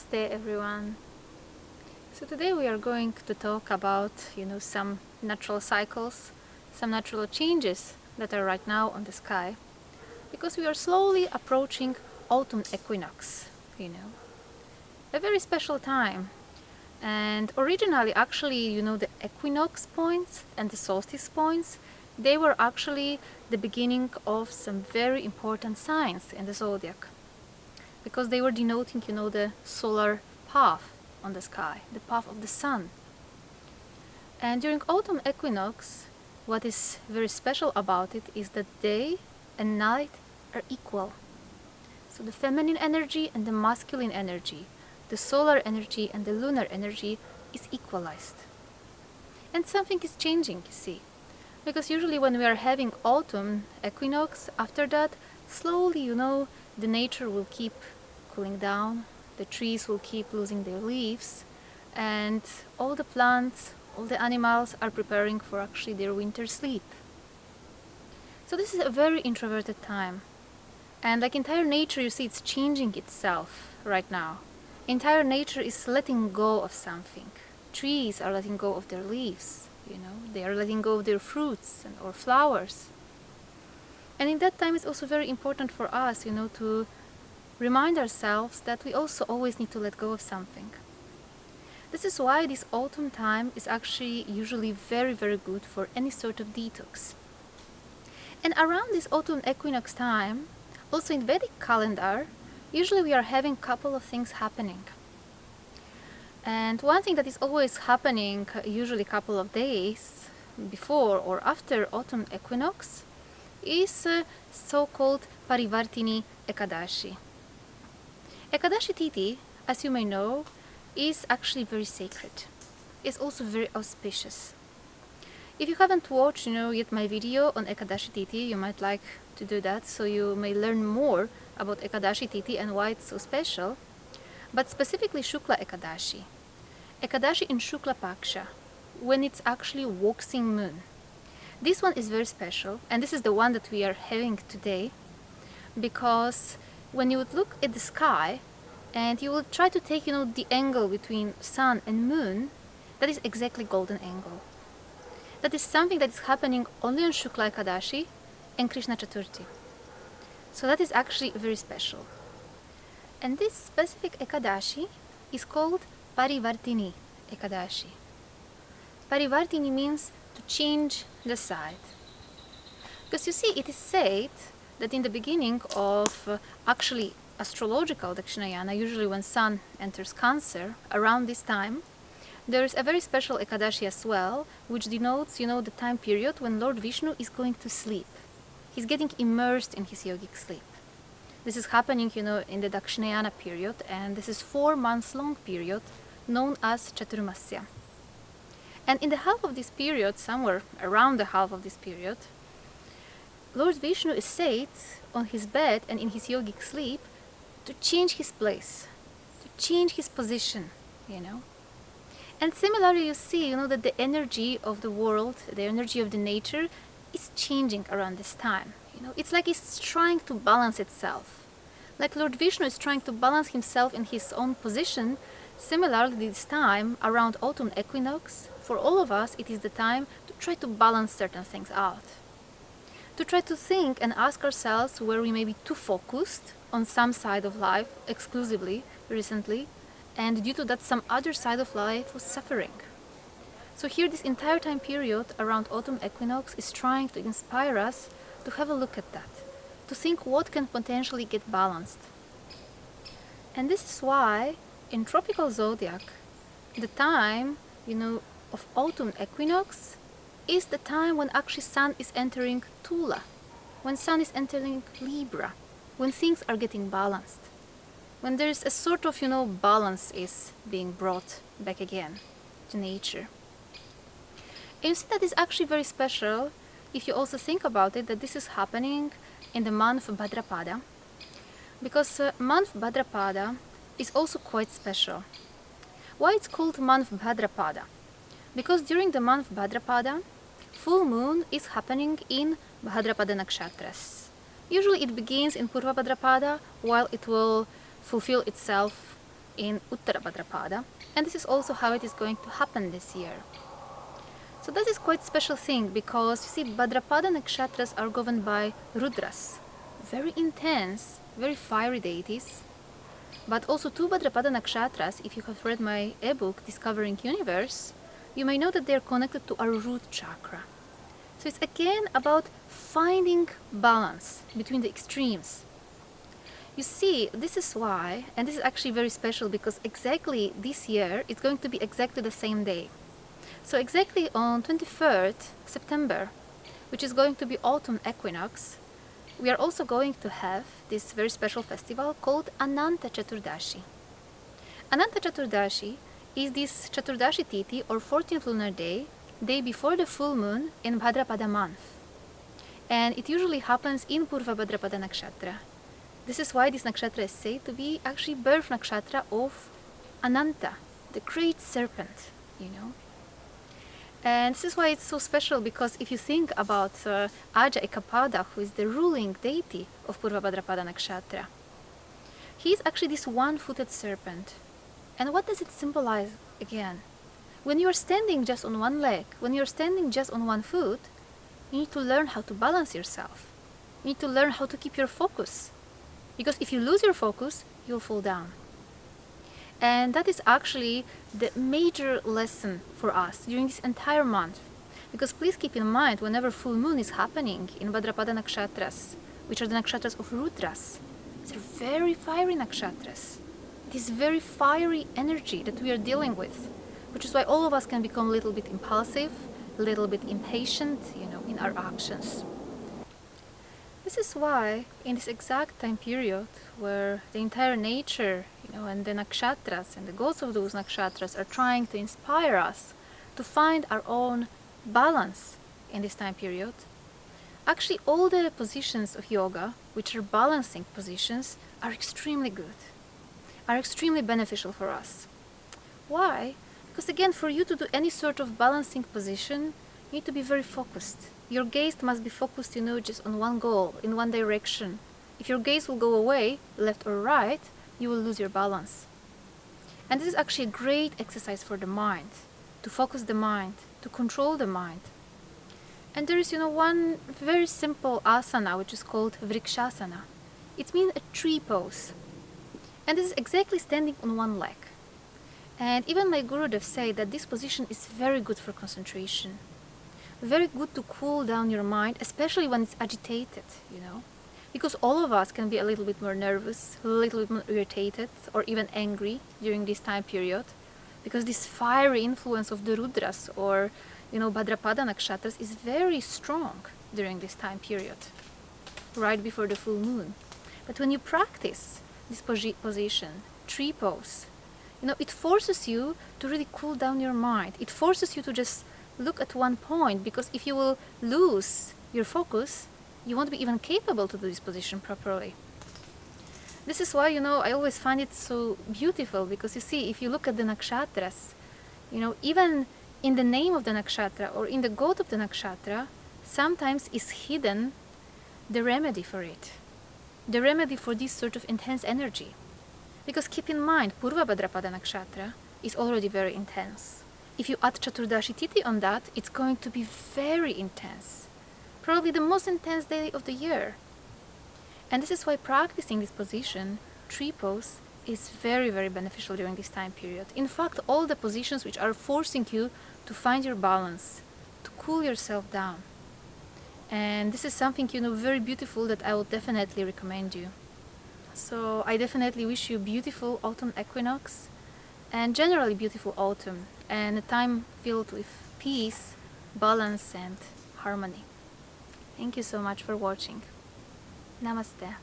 Namaste everyone. So today we are going to talk about, some natural cycles, some natural changes that are right now on the sky, because we are slowly approaching autumn equinox, a very special time. And originally, actually, the equinox points and the solstice points, they were actually the beginning of some very important signs in the zodiac, because they were denoting, the solar path on the sky, the path of the sun. And during autumn equinox, what is very special about it is that day and night are equal. So the feminine energy and the masculine energy, the solar energy and the lunar energy is equalized. And something is changing, you see. Because usually when we are having autumn equinox, after that, slowly, the nature will keep cooling down, the trees will keep losing their leaves, and all the plants, all the animals are preparing for actually their winter sleep. So this is a very introverted time. And like entire nature, you see, it's changing itself right now. Entire nature is letting go of something. Trees are letting go of their leaves, they are letting go of their fruits or flowers. And in that time, it's also very important for us, to remind ourselves that we also always need to let go of something. This is why this autumn time is actually usually very, very good for any sort of detox. And around this autumn equinox time, also in Vedic calendar, usually we are having a couple of things happening. And one thing that is always happening, usually a couple of days before or after autumn equinox, is so-called Parivar Ekadashi. Ekadashi Tithi, as you may know, is actually very sacred. It's also very auspicious. If you haven't watched, yet my video on Ekadashi Tithi, you might like to do that, so you may learn more about Ekadashi Tithi and why it's so special. But specifically Shukla Ekadashi. Ekadashi in Shukla Paksha, when it's actually waxing moon. This one is very special, and this is the one that we are having today, because when you would look at the sky and you will try to take, the angle between sun and moon, that is exactly golden angle. That is something that is happening only on Shukla Ekadashi and Krishna Chaturthi. So that is actually very special. And this specific Ekadashi is called Parivartini Ekadashi. Parivartini means to change the side. Because you see, it is said that in the beginning of actually astrological Dakshinayana, usually when sun enters Cancer, around this time, there is a very special Ekadashi as well, which denotes, the time period when Lord Vishnu is going to sleep. He's getting immersed in his yogic sleep. This is happening, in the Dakshinayana period, and this is 4 months long period known as Chaturmasya. And in the half of this period, somewhere around the half of this period, Lord Vishnu is said on his bed and in his yogic sleep to change his place, to change his position, And similarly, you see, that the energy of the world, the energy of the nature is changing around this time. It's like it's trying to balance itself. Like Lord Vishnu is trying to balance himself in his own position. Similarly, this time, around autumn equinox, for all of us, it is the time to try to balance certain things out. To try to think and ask ourselves where we may be too focused on some side of life exclusively recently, and due to that some other side of life was suffering. So here this entire time period around autumn equinox is trying to inspire us to have a look at that, to think what can potentially get balanced. And this is why in tropical zodiac, the time, of autumn equinox is the time when actually sun is entering Tula, when sun is entering Libra, when things are getting balanced, when there's a sort of, balance is being brought back again to nature. And you see that is actually very special if you also think about it, that this is happening in the month of Bhadrapada, because month Bhadrapada is also quite special. Why it's called month Bhadrapada? Because during the month Bhadrapada, full moon is happening in Bhadrapada nakshatras. Usually it begins in Purva Bhadrapada, while it will fulfill itself in Uttara Bhadrapada, and this is also how it is going to happen this year. So that is quite special thing, because you see, Bhadrapada nakshatras are governed by Rudras, very intense, very fiery deities. But also two Bhadrapada nakshatras, if you have read my ebook Discovering Universe, you may know that they are connected to our root chakra. So it's again about finding balance between the extremes. You see, this is why, and this is actually very special, because exactly this year it's going to be exactly the same day. So exactly on 23rd September, which is going to be autumn equinox, we are also going to have this very special festival called Ananta Chaturdashi. Ananta Chaturdashi is this Chaturdashi Tithi, or 14th lunar day before the full moon in Bhadrapada month. And it usually happens in Purva Bhadrapada nakshatra. This is why this nakshatra is said to be actually birth nakshatra of Ananta, the great serpent, you know. And this is why it's so special, because if you think about Aja Ekapada, who is the ruling deity of Purva Bhadrapada nakshatra, he is actually this one-footed serpent. And what does it symbolize again? When you are standing just on one leg, when you are standing just on one foot, you need to learn how to balance yourself. You need to learn how to keep your focus. Because if you lose your focus, you'll fall down. And that is actually the major lesson for us during this entire month. Because please keep in mind, whenever full moon is happening in Bhadrapada nakshatras, which are the nakshatras of Rudras, they're very fiery nakshatras. This very fiery energy that we are dealing with, which is why all of us can become a little bit impulsive, a little bit impatient, you know, in our actions. This is why, in this exact time period where the entire nature, you know, and the nakshatras and the gods of those nakshatras are trying to inspire us to find our own balance in this time period, actually all the positions of yoga, which are balancing positions, are extremely good, are extremely beneficial for us. Why? Because again, for you to do any sort of balancing position, you need to be very focused. Your gaze must be focused, you know, just on one goal, in one direction. If your gaze will go away, left or right, you will lose your balance. And this is actually a great exercise for the mind, to focus the mind, to control the mind. And there is, you know, one very simple asana, which is called Vrikshasana. It means a tree pose. And this is exactly standing on one leg. And even my Gurudev say that this position is very good for concentration. Very good to cool down your mind, especially when it's agitated, you know. Because all of us can be a little bit more nervous, a little bit more irritated, or even angry during this time period. Because this fiery influence of the Rudras, or, you know, Bhadrapada nakshatras, is very strong during this time period, right before the full moon. But when you practice this position, tree pose, you know, it forces you to really cool down your mind. It forces you to just look at one point, because if you will lose your focus, you won't be even capable to do this position properly. This is why, you know, I always find it so beautiful, because you see, if you look at the nakshatras, you know, even in the name of the nakshatra or in the god of the nakshatra, sometimes is hidden the remedy for it, the remedy for this sort of intense energy. Because keep in mind, Purva Bhadrapada nakshatra is already very intense. If you add Chaturdashi Tithi on that, it's going to be very intense. Probably the most intense day of the year. And this is why practicing this position, tree pose, is very, very beneficial during this time period. In fact, all the positions which are forcing you to find your balance, to cool yourself down. And this is something, you know, very beautiful that I would definitely recommend you. So I definitely wish you beautiful autumn equinox, and generally beautiful autumn, and a time filled with peace, balance and harmony. Thank you so much for watching. Namaste.